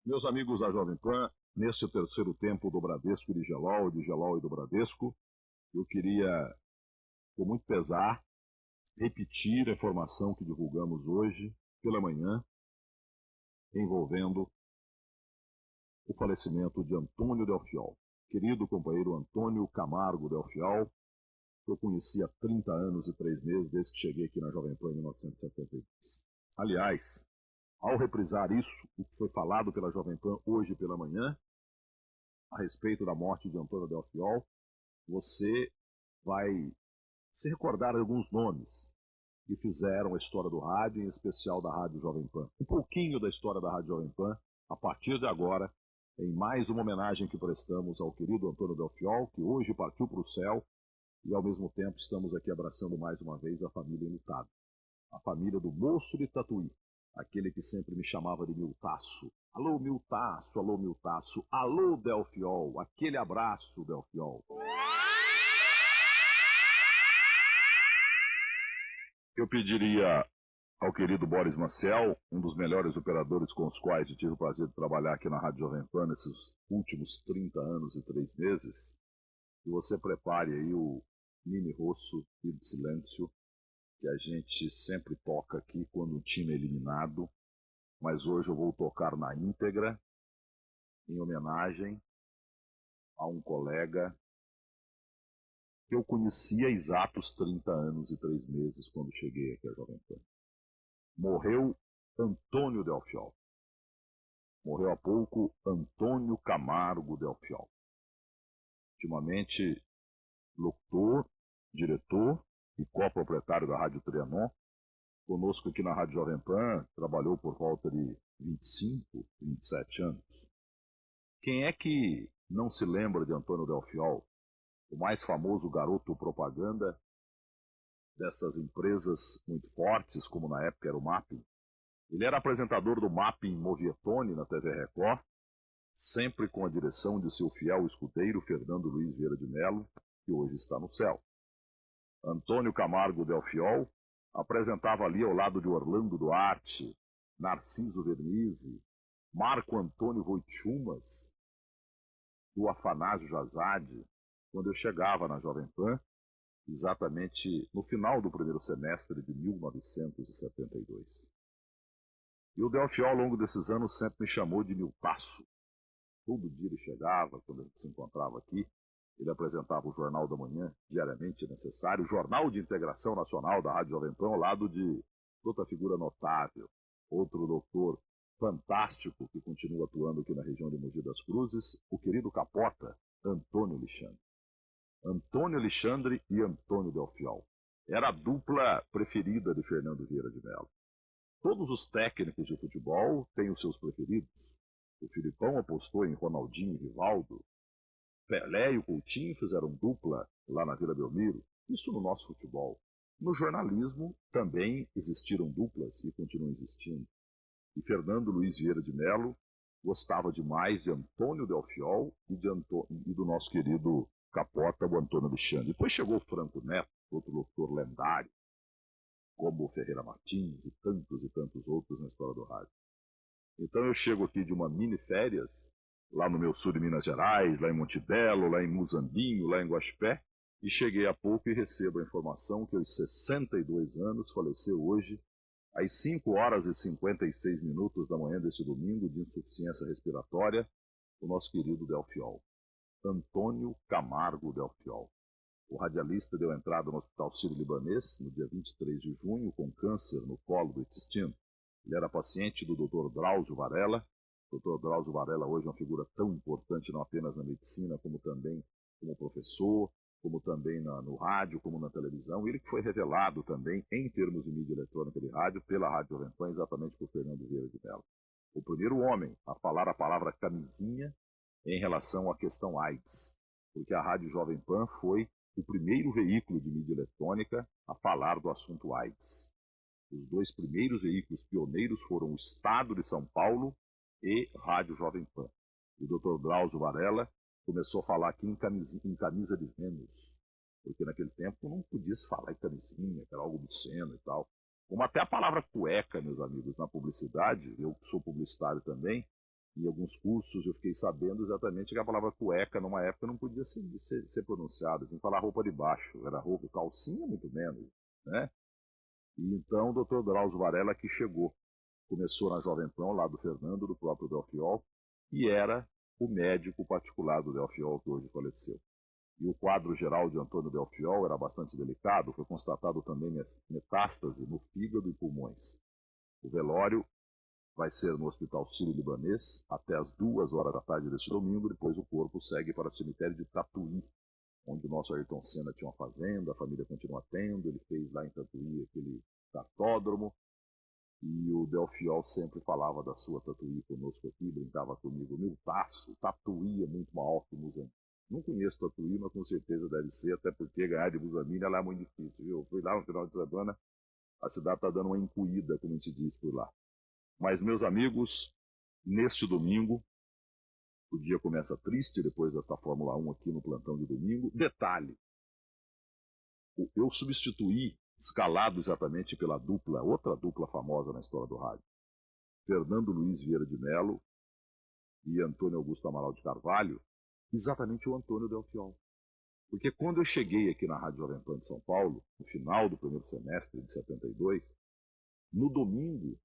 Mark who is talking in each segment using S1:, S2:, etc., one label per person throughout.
S1: Meus amigos da Jovem Pan, neste terceiro tempo do Bradesco e de Gelol e do Bradesco, eu queria, com muito pesar, repetir a informação que divulgamos hoje pela manhã, envolvendo o falecimento de Antônio Delfiol. Querido companheiro Antônio Camargo Delfiol, que eu conheci há 30 anos e 3 meses, desde que cheguei aqui na Jovem Pan em 1972. Aliás, ao reprisar isso, o que foi falado pela Jovem Pan hoje pela manhã, a respeito da morte de Antônio Delfiol, você vai se recordar de alguns nomes que fizeram a história do rádio, em especial da Rádio Jovem Pan. Um pouquinho da história da Rádio Jovem Pan, a partir de agora, em mais uma homenagem que prestamos ao querido Antônio Delfiol, que hoje partiu para o céu, e ao mesmo tempo estamos aqui abraçando mais uma vez a família enlutada. A família do moço de Tatuí, aquele que sempre me chamava de Miltaço. Alô, Miltaço, alô, Miltaço, alô, Delfiol, aquele abraço, Delfiol. Eu pediria ao querido Boris Maciel, um dos melhores operadores com os quais eu tive o prazer de trabalhar aqui na Rádio Jovem Pan nesses últimos 30 anos e 3 meses, que você prepare aí o Nini Rosso e o Silêncio, que a gente sempre toca aqui quando o time é eliminado, mas hoje eu vou tocar na íntegra, em homenagem a um colega que eu conheci há exatos 30 anos e 3 meses quando cheguei aqui à Jovem Pan. Morreu Antônio Delfiol. Morreu há pouco Antônio Camargo Delfiol. Ultimamente, locutor, diretor e coproprietário da Rádio Trianon, conosco aqui na Rádio Jovem Pan, trabalhou por volta de 25, 27 anos. Quem é que não se lembra de Antônio Delfiol, o mais famoso garoto propaganda dessas empresas muito fortes, como na época era o Mapping? Ele era apresentador do Mapping Movietone na TV Record, sempre com a direção de seu fiel escudeiro Fernando Luiz Vieira de Mello, que hoje está no céu. Antônio Camargo Delfiol apresentava ali ao lado de Orlando Duarte, Narciso Vernizzi, Marco Antônio Voitumas, do Afanásio Jazade, quando eu chegava na Jovem Pan, exatamente no final do primeiro semestre de 1972. E o Delfiol, ao longo desses anos, sempre me chamou de Miltaço. Todo dia ele chegava, quando a gente se encontrava aqui, ele apresentava o Jornal da Manhã, diariamente necessário, o Jornal de Integração Nacional da Rádio Jovem Pan, ao lado de outra figura notável, outro doutor fantástico que continua atuando aqui na região de Mogi das Cruzes, o querido Capota, Antônio Alexandre. Antônio Alexandre e Antônio Delfiol. Era a dupla preferida de Fernando Vieira de Mello. Todos os técnicos de futebol têm os seus preferidos. O Filipão apostou em Ronaldinho e Rivaldo. Pelé e o Coutinho fizeram dupla lá na Vila Belmiro. Isso no nosso futebol. No jornalismo também existiram duplas e continuam existindo. E Fernando Luiz Vieira de Mello gostava demais de Antônio Delfiol e do nosso querido Capota, o Antônio Alexandre. Depois chegou o Franco Neto, outro locutor lendário, como o Ferreira Martins e tantos outros na história do rádio. Então eu chego aqui de uma mini férias, lá no meu sul de Minas Gerais, lá em Monte Belo, lá em Muzambinho, lá em Guaxupé, e cheguei há pouco e recebo a informação que aos 62 anos faleceu hoje, às 5 horas e 56 minutos da manhã deste domingo, de insuficiência respiratória, o nosso querido Delfiol. Antônio Camargo Delfiol. O radialista deu entrada no Hospital Sírio-Libanês no dia 23 de junho com câncer no colo do intestino. Ele era paciente do Dr. Drauzio Varella. O Dr. Drauzio Varella hoje é uma figura tão importante não apenas na medicina, como também como professor, como também no rádio, como na televisão. Ele que foi revelado também, em termos de mídia eletrônica de rádio, pela Rádio Jovem Pan, exatamente por Fernando Vieira de Mello. O primeiro homem a falar a palavra camisinha em relação à questão AIDS, porque a Rádio Jovem Pan foi o primeiro veículo de mídia eletrônica a falar do assunto AIDS. Os dois primeiros veículos pioneiros foram o Estado de São Paulo e Rádio Jovem Pan. E o Dr. Drauzio Varella começou a falar aqui em camisa de Vênus, porque naquele tempo não podia se falar em camisinha, que era algo obsceno e tal. Como até a palavra cueca, meus amigos, na publicidade, eu que sou publicitário também, em alguns cursos eu fiquei sabendo exatamente que a palavra cueca, numa época, não podia ser pronunciada, tinha que falar roupa de baixo, era roupa, calcinha muito menos, né? E então o Dr. Drauzio Varela que chegou, começou na Jovem Pan, lá do Fernando, do próprio Delfiol, e era o médico particular do Delfiol, que hoje faleceu. E o quadro geral de Antônio Delfiol era bastante delicado, foi constatado também metástase no fígado e pulmões. O velório vai ser no Hospital Sírio-Libanês até as 2h da tarde deste domingo, depois o corpo segue para o cemitério de Tatuí, onde o nosso Ayrton Senna tinha uma fazenda, a família continua tendo, ele fez lá em Tatuí aquele cartódromo, e o Delfiol sempre falava da sua Tatuí conosco aqui, brincava comigo, meu taço, Tatuí é muito maior que o Musambi. Não conheço Tatuí, mas com certeza deve ser, até porque ganhar de Musambi lá é muito difícil, viu? Eu fui lá no final de semana, a cidade está dando uma encuída, como a gente diz por lá. Mas, meus amigos, neste domingo, o dia começa triste, depois desta Fórmula 1 aqui no plantão de domingo. Detalhe, eu substituí, escalado exatamente pela dupla, outra dupla famosa na história do rádio, Fernando Luiz Vieira de Mello e Antônio Augusto Amaral de Carvalho, exatamente o Antônio Delfiol. Porque quando eu cheguei aqui na Rádio Jovem Pan de São Paulo, no final do primeiro semestre de 72, no domingo,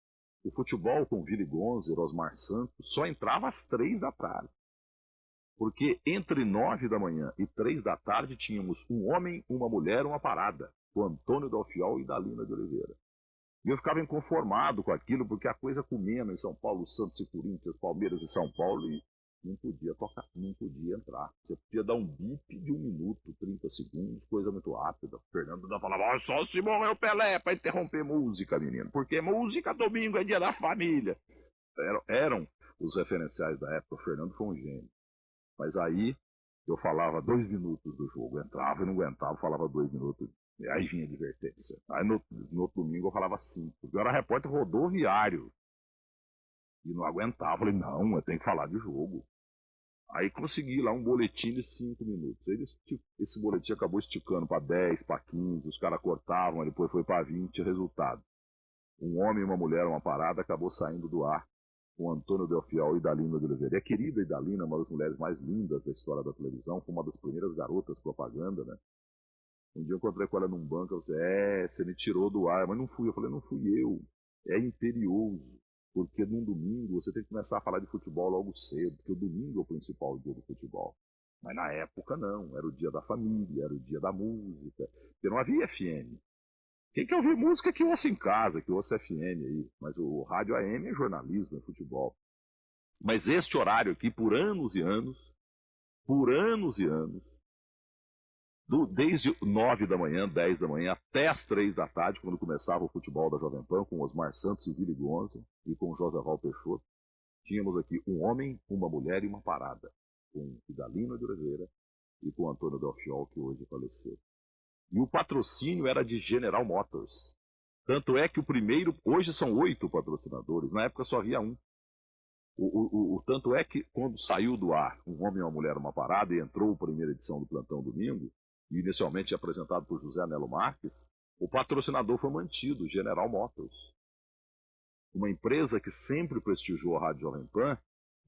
S1: o futebol com Vili Gonzer, Osmar Santos, só entrava às 3 da tarde. Porque entre 9 da manhã e 3 da tarde tínhamos um homem, uma mulher, uma parada, o Antônio Delfiol e Dalina de Oliveira. E eu ficava inconformado com aquilo, porque a coisa comendo em São Paulo, Santos e Corinthians, Palmeiras e São Paulo, e não podia tocar, não podia entrar. Você podia dar um bip de 1 minuto, 30 segundos, coisa muito rápida. O Fernando ainda falava, só se morreu Pelé para interromper música, menino, porque música domingo é dia da família. Eram os referenciais da época, o Fernando foi um gênio. Mas aí eu falava 2 minutos do jogo, entrava e não aguentava, falava 2 minutos, e aí vinha advertência. Aí no outro domingo eu falava 5, eu era repórter rodoviário, e não aguentava, falei, não, eu tenho que falar de jogo. Aí consegui lá um boletim de 5 minutos. Esse boletim acabou esticando para 10, para 15, os caras cortavam, depois foi para 20, resultado. Um homem e uma mulher, uma parada, acabou saindo do ar com Antônio Delfiol e Dalina de Oliveira. E a querida Idalina, uma das mulheres mais lindas da história da televisão, foi uma das primeiras garotas propaganda, né? Um dia eu encontrei com ela num banco, ela disse, você me tirou do ar, mas não fui. Eu falei, não fui eu, é imperioso, porque num domingo você tem que começar a falar de futebol logo cedo, porque o domingo é o principal dia do futebol. Mas na época não, era o dia da família, era o dia da música, porque não havia FM. Quem quer ouvir música que ouça em casa, que ouça FM aí, mas o rádio AM é jornalismo, é futebol. Mas este horário aqui, por anos e anos, desde 9 da manhã, 10 da manhã, até as 3 da tarde, quando começava o futebol da Jovem Pan, com Osmar Santos e Vili Gonza, e com José Val Peixoto, tínhamos aqui um homem, uma mulher e uma parada, com Idalina de Oliveira e com Antônio Delfiol, que hoje faleceu. E o patrocínio era de General Motors. Tanto é que o primeiro, hoje são 8 patrocinadores, na época só havia um. Tanto é que quando saiu do ar Um Homem, uma Mulher, uma Parada, e entrou a primeira edição do Plantão Domingo, inicialmente apresentado por José Nelo Marques, o patrocinador foi mantido, General Motors. Uma empresa que sempre prestigiou a Rádio Jovem Pan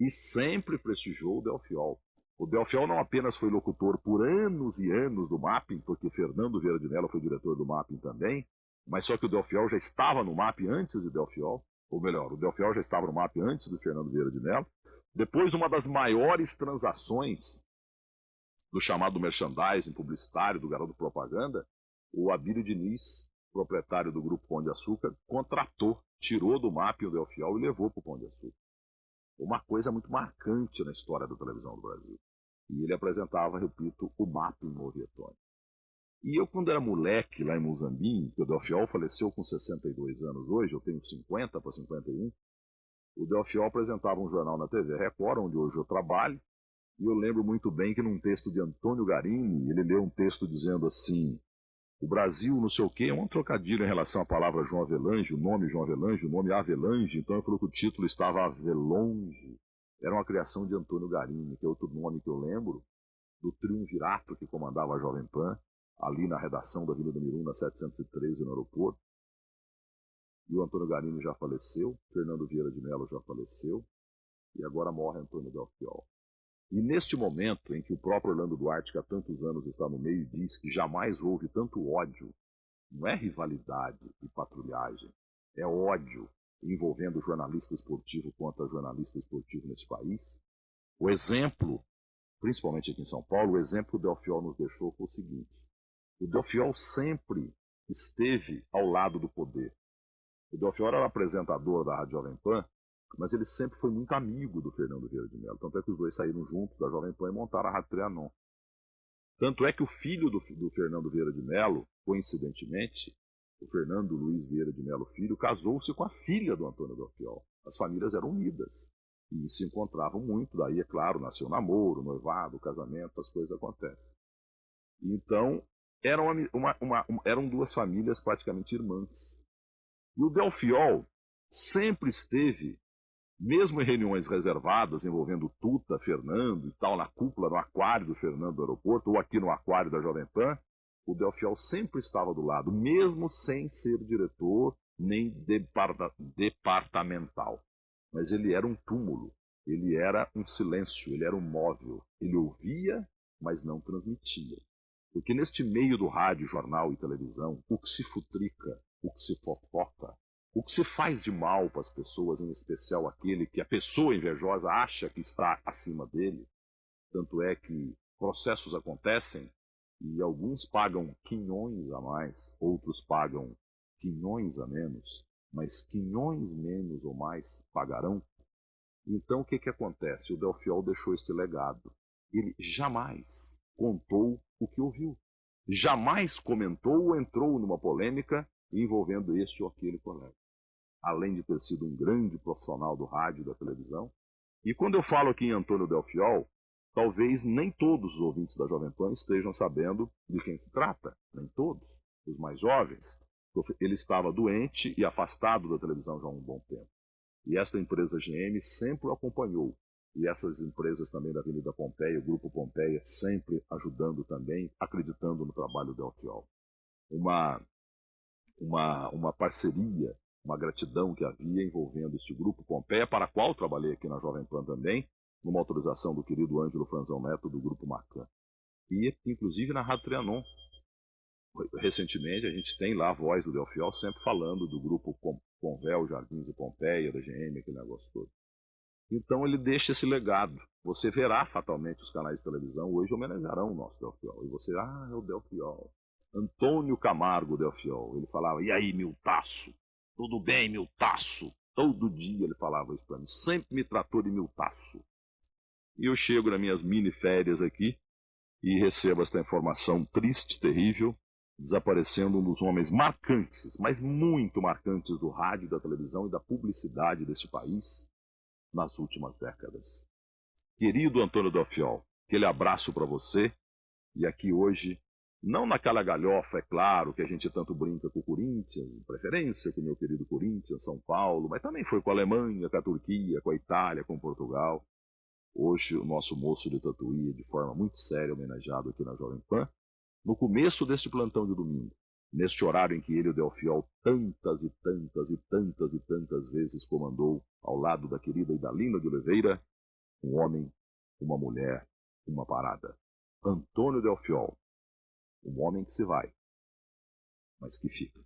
S1: e sempre prestigiou o Delfiol. O Delfiol não apenas foi locutor por anos e anos do Mapping, porque Fernando Vieira de Mello foi diretor do Mapping também, mas só que o Delfiol já estava no Mapping antes do Delfiol, ou melhor, o Delfiol já estava no Mapping antes do Fernando Vieira de Mello. Depois, uma das maiores transações do chamado merchandising publicitário, do garoto propaganda, o Abílio Diniz, proprietário do Grupo Pão de Açúcar, contratou, tirou do Mapping o Delfiol e levou para o Pão de Açúcar. Uma coisa muito marcante na história da televisão do Brasil. E ele apresentava, repito, o Mapping no Ovietone. E eu, quando era moleque, lá em Muzambinho, que o Delfiol faleceu com 62 anos hoje, eu tenho 50 para 51, o Delfiol apresentava um jornal na TV Record, onde hoje eu trabalho, e eu lembro muito bem que num texto de Antônio Garini, ele leu um texto dizendo assim, o Brasil não sei o quê, é um trocadilho em relação à palavra João Avelange, o nome João Avelange, o nome Avelange, então ele falou que o título estava Avelonge, era uma criação de Antônio Garini, que é outro nome que eu lembro, do triunvirato que comandava a Jovem Pan, ali na redação da Avenida Miruna, 713, no aeroporto. E o Antônio Garini já faleceu, Fernando Vieira de Mello já faleceu, e agora morre Antônio Delfiol. E neste momento em que o próprio Orlando Duarte, que há tantos anos está no meio, diz que jamais houve tanto ódio, não é rivalidade e patrulhagem, é ódio envolvendo jornalista esportivo contra jornalista esportivo nesse país. O exemplo, principalmente aqui em São Paulo, o exemplo que o Delfiol nos deixou foi o seguinte: o Delfiol sempre esteve ao lado do poder. O Delfiol era apresentador da Rádio Jovem Pan, mas ele sempre foi muito amigo do Fernando Vieira de Mello. Tanto é que os dois saíram juntos da Jovem Pan e montaram a Rádio Trianon. Tanto é que o filho do Fernando Vieira de Mello, coincidentemente, o Fernando Luiz Vieira de Mello Filho, casou-se com a filha do Antônio Delfiol. As famílias eram unidas e se encontravam muito. Daí, é claro, nasceu o namoro, o noivado, o casamento, as coisas acontecem. Então, eram duas famílias praticamente irmãs. E o Delfiol sempre esteve, mesmo em reuniões reservadas envolvendo Tuta, Fernando e tal, na cúpula, no aquário do Fernando do aeroporto, ou aqui no aquário da Jovem Pan, o Delfiol sempre estava do lado, mesmo sem ser diretor nem departamental. Mas ele era um túmulo, ele era um silêncio, ele era um móvel. Ele ouvia, mas não transmitia. Porque neste meio do rádio, jornal e televisão, o que se futrica, o que se fofoca, o que se faz de mal para as pessoas, em especial aquele que a pessoa invejosa acha que está acima dele, tanto é que processos acontecem e alguns pagam quinhões a mais, outros pagam quinhões a menos, mas quinhões menos ou mais pagarão. Então o que acontece? O Delfiol deixou este legado. Ele jamais contou o que ouviu, jamais comentou ou entrou numa polêmica envolvendo este ou aquele colega. Além de ter sido um grande profissional do rádio e da televisão. E quando eu falo aqui em Antônio Delfiol, talvez nem todos os ouvintes da Jovem Pan estejam sabendo de quem se trata, nem todos, os mais jovens. Ele estava doente e afastado da televisão já há um bom tempo. E esta empresa GM sempre o acompanhou. E essas empresas também da Avenida Pompeia, o Grupo Pompeia, sempre ajudando também, acreditando no trabalho do Delfiol. Uma parceria, uma gratidão que havia envolvendo este Grupo Pompeia, para a qual trabalhei aqui na Jovem Pan também, numa autorização do querido Ângelo Franzão Neto, do Grupo Macan. E, inclusive, na Rádio Trianon. Recentemente, a gente tem lá a voz do Delfiol sempre falando do Grupo Convel, Jardins e Pompeia, da GM, aquele negócio todo. Então, ele deixa esse legado. Você verá fatalmente os canais de televisão hoje homenagearão o nosso Delfiol. E você, é o Delfiol. Antônio Camargo Delfiol. Ele falava, e aí, Miltaço? Tudo bem, Miltaço? Todo dia ele falava isso para mim. Sempre me tratou de Miltaço. E eu chego nas minhas mini férias aqui e recebo esta informação triste, terrível, desaparecendo um dos homens marcantes, mas muito marcantes do rádio, da televisão e da publicidade deste país nas últimas décadas. Querido Antônio Delfiol, aquele abraço para você, e aqui hoje, não naquela galhofa, é claro, que a gente tanto brinca com o Corinthians, de preferência com o meu querido Corinthians, São Paulo, mas também foi com a Alemanha, com a Turquia, com a Itália, com Portugal. Hoje o nosso moço de Tatuí, de forma muito séria, homenageado aqui na Jovem Pan, no começo deste plantão de domingo, neste horário em que ele, o Delfiol, tantas e tantas e tantas e tantas vezes comandou ao lado da querida Idalina de Oliveira, um homem, uma mulher, uma parada. Antônio Delfiol, um homem que se vai, mas que fica.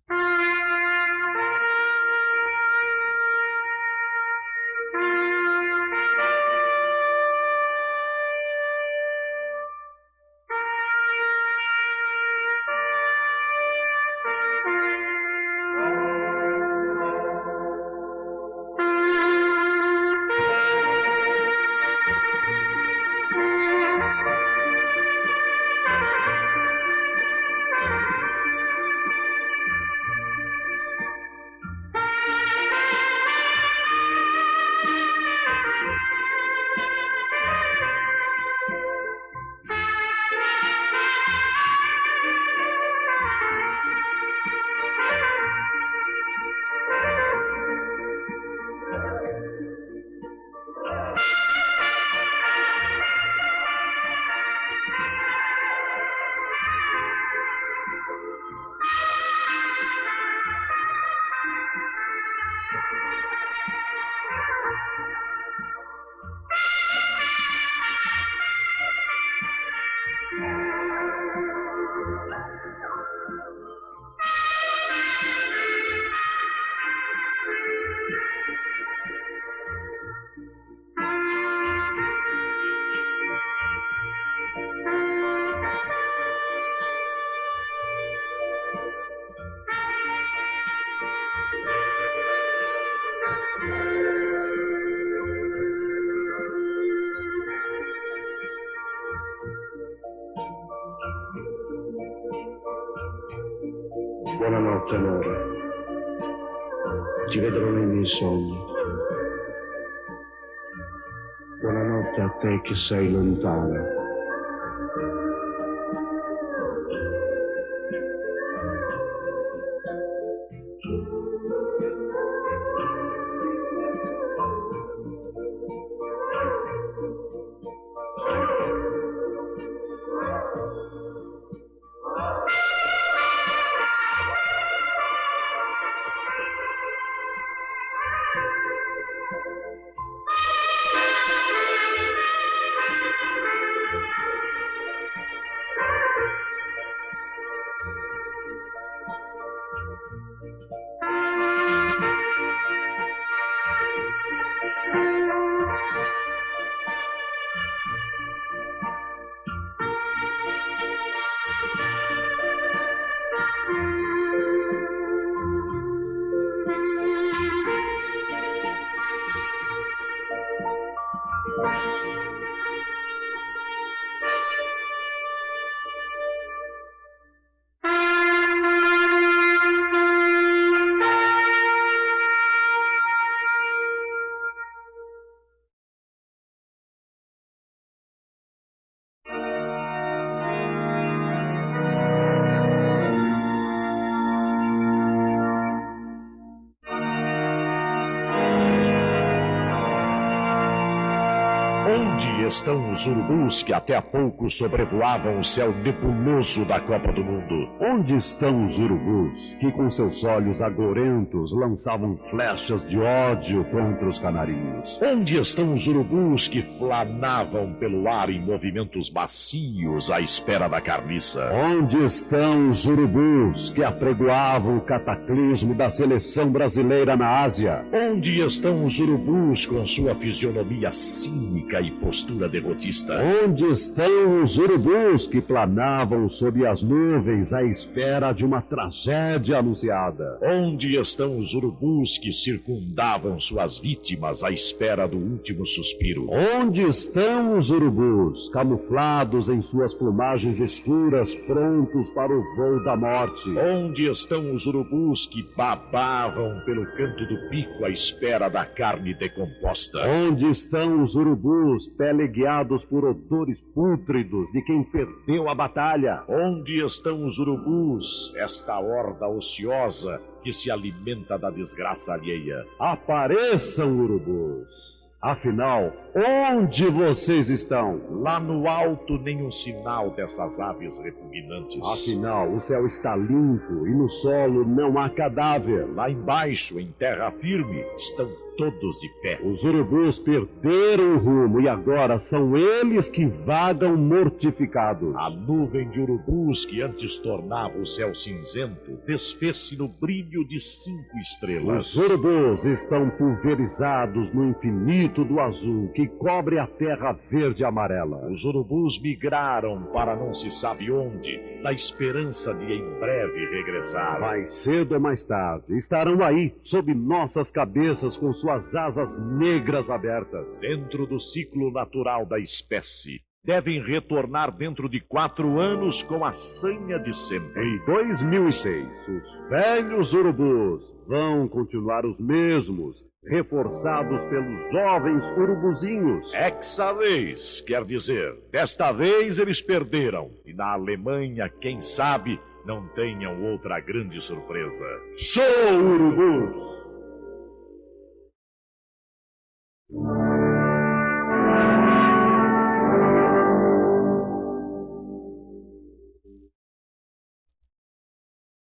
S2: Buonanotte, amore. Ti vedrò nei miei sogni. Buonanotte a te che sei lontana.
S3: Onde estão os urubus que até há pouco sobrevoavam o céu nebuloso da Copa do Mundo?
S4: Onde estão os urubus que com seus olhos agorentos lançavam flechas de ódio contra os canarinhos?
S3: Onde estão os urubus que flanavam pelo ar em movimentos macios à espera da carniça?
S4: Onde estão os urubus que apregoavam o cataclismo da seleção brasileira na Ásia?
S3: Onde estão os urubus com sua fisionomia cínica e postura derrotista?
S4: Onde estão os urubus que planavam sob as nuvens à espera de uma tragédia anunciada?
S3: Onde estão os urubus que circundavam suas vítimas à espera do último suspiro?
S4: Onde estão os urubus camuflados em suas plumagens escuras, prontos para o voo da morte?
S3: Onde estão os urubus que babavam pelo canto do bico à espera da carne decomposta?
S4: Onde estão os urubus teleguiados por odores pútridos de quem perdeu a batalha?
S3: Onde estão os urubus, esta horda ociosa que se alimenta da desgraça alheia?
S4: Apareçam, urubus! Afinal, onde vocês estão?
S3: Lá no alto, nenhum sinal dessas aves repugnantes.
S4: Afinal, o céu está limpo e no solo não há cadáver.
S3: Lá embaixo, em terra firme, estão todos de pé.
S4: Os urubus perderam o rumo e agora são eles que vagam mortificados.
S3: A nuvem de urubus que antes tornava o céu cinzento desfez-se no brilho de 5 estrelas.
S4: Os urubus estão pulverizados no infinito do azul que cobre a terra verde e amarela.
S3: Os urubus migraram para não se sabe onde, na esperança de em breve regressar.
S4: Mais cedo ou mais tarde estarão aí, sob nossas cabeças, com suas asas negras abertas.
S3: Dentro do ciclo natural da espécie, devem retornar dentro de 4 anos com a sanha de sempre.
S4: Em 2006, os velhos urubus vão continuar os mesmos, reforçados pelos jovens urubuzinhos.
S3: Exa-vez, quer dizer, desta vez eles perderam. E na Alemanha, quem sabe, não tenham outra grande surpresa.
S4: Show, urubus!